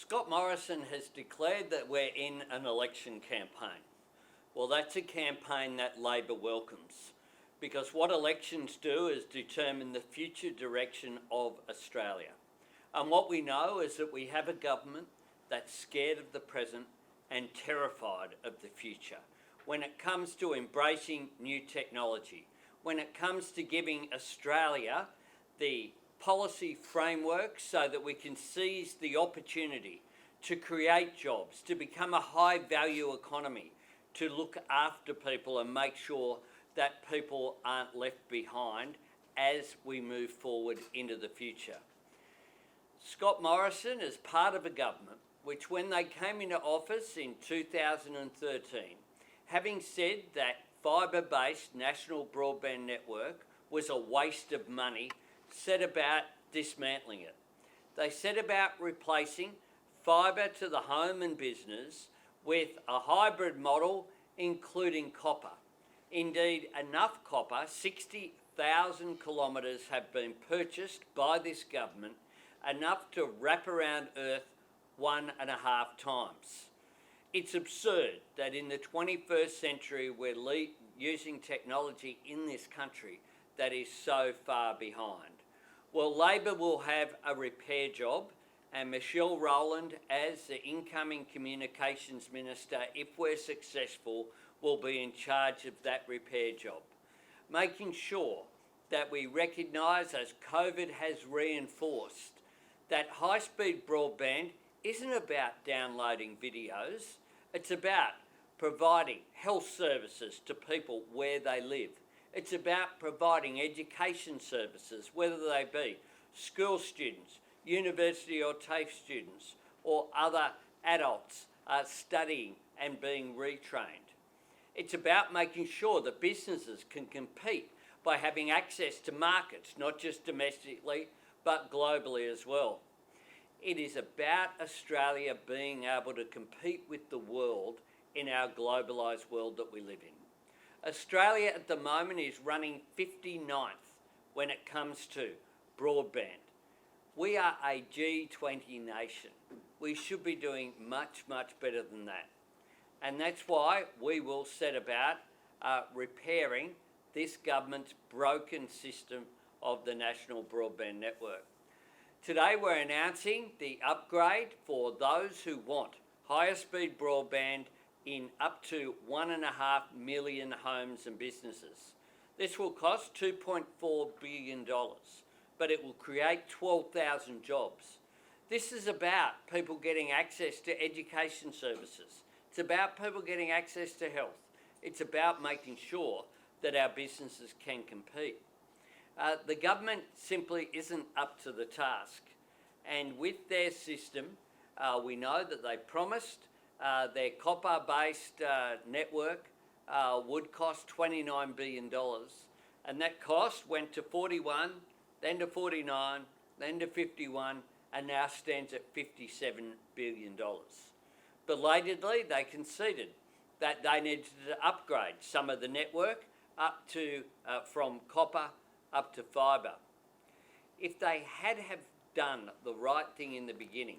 Scott Morrison has declared that we're in an election campaign. Well, that's a campaign that Labor welcomes, because what elections do is determine the future direction of Australia. And what we know is that we have a government that's scared of the present and terrified of the future. When it comes to embracing new technology, when it comes to giving Australia the policy framework so that we can seize the opportunity to create jobs, to become a high value economy, to look after people and make sure that people aren't left behind as we move forward into the future. Scott Morrison is part of a government which, when they came into office in 2013, having said that fibre-based national broadband network was a waste of money, set about dismantling it. They set about replacing fibre to the home and business with a hybrid model including copper. Indeed, enough copper, 60,000 kilometres have been purchased by this government, enough to wrap around Earth 1.5 times. It's absurd that in the 21st century we're using technology in this country that is so far behind. Well, Labor will have a repair job, and Michelle Rowland, as the incoming Communications Minister, if we're successful, will be in charge of that repair job, making sure that we recognise, as COVID has reinforced, that high-speed broadband isn't about downloading videos, it's about providing health services to people where they live. It's about providing education services, whether they be school students, university or TAFE students, or other adults studying and being retrained. It's about making sure that businesses can compete by having access to markets, not just domestically, but globally as well. It is about Australia being able to compete with the world in our globalised world that we live in. Australia at the moment is running 59th when it comes to broadband. We are a G20 nation. We should be doing much, much better than that. And that's why we will set about repairing this government's broken system of the national broadband network. Today we're announcing the upgrade for those who want higher speed broadband in up to 1.5 million homes and businesses. This will cost $2.4 billion, but it will create 12,000 jobs. This is about people getting access to education services. It's about people getting access to health. It's about making sure that our businesses can compete. The government simply isn't up to the task. And with their system, we know that they promised their copper-based network would cost $29 billion. And that cost went to 41, then to 49, then to 51, and now stands at $57 billion. Belatedly, they conceded that they needed to upgrade some of the network up to from copper up to fibre. If they had have done the right thing in the beginning,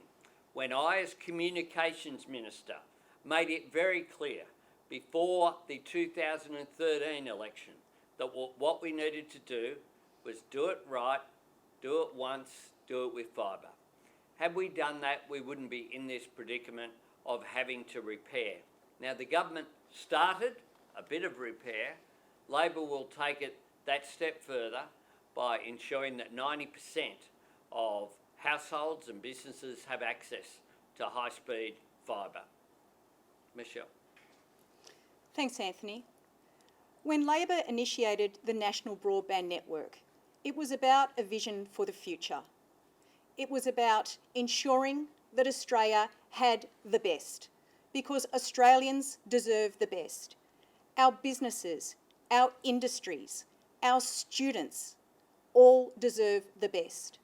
when I, as Communications Minister, made it very clear before the 2013 election that what we needed to do was do it right, do it once, do it with fibre. Had we done that, we wouldn't be in this predicament of having to repair. Now, the government started a bit of repair. Labor will take it that step further by ensuring that 90% of households and businesses have access to high-speed fibre. Michelle. Thanks, Anthony. When Labor initiated the National Broadband Network, it was about a vision for the future. It was about ensuring that Australia had the best, because Australians deserve the best. Our businesses, our industries, our students all deserve the best.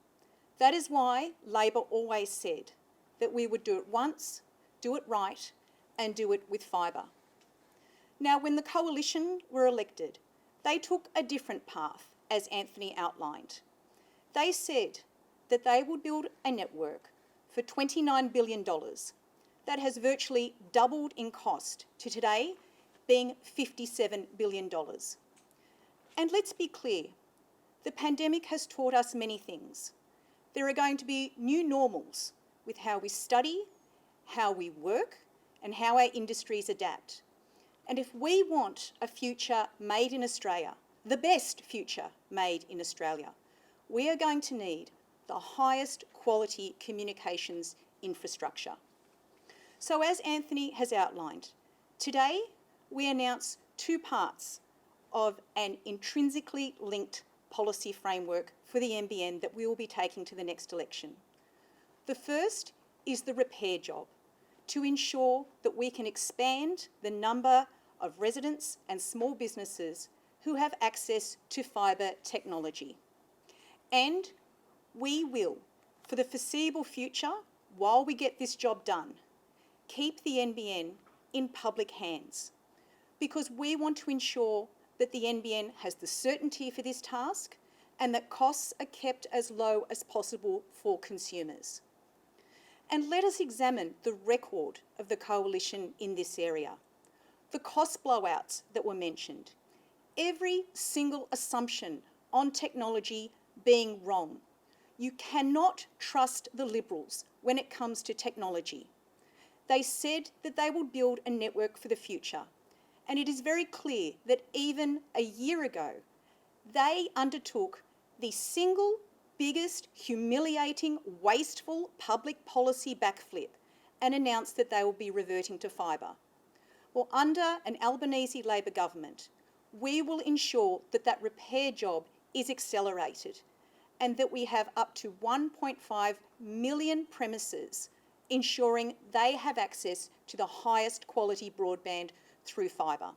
That is why Labor always said that we would do it once, do it right, and do it with fibre. Now, when the Coalition were elected, they took a different path, as Anthony outlined. They said that they would build a network for $29 billion. That has virtually doubled in cost to today being $57 billion. And let's be clear, the pandemic has taught us many things. There are going to be new normals with how we study, how we work, and how our industries adapt. And if we want a future made in Australia, the best future made in Australia, we are going to need the highest quality communications infrastructure. So as Anthony has outlined, today we announce two parts of an intrinsically linked policy framework for the NBN that we will be taking to the next election. The first is the repair job, to ensure that we can expand the number of residents and small businesses who have access to fibre technology. And we will, for the foreseeable future, while we get this job done, keep the NBN in public hands, because we want to ensure that the NBN has the certainty for this task and that costs are kept as low as possible for consumers. And let us examine the record of the coalition in this area. The cost blowouts that were mentioned, every single assumption on technology being wrong. You cannot trust the Liberals when it comes to technology. They said that they would build a network for the future, and it is very clear that even a year ago, they undertook the single biggest, humiliating, wasteful public policy backflip and announced that they will be reverting to fibre. Well, under an Albanese Labor government, we will ensure that that repair job is accelerated and that we have up to 1.5 million premises ensuring they have access to the highest quality broadband through fibre.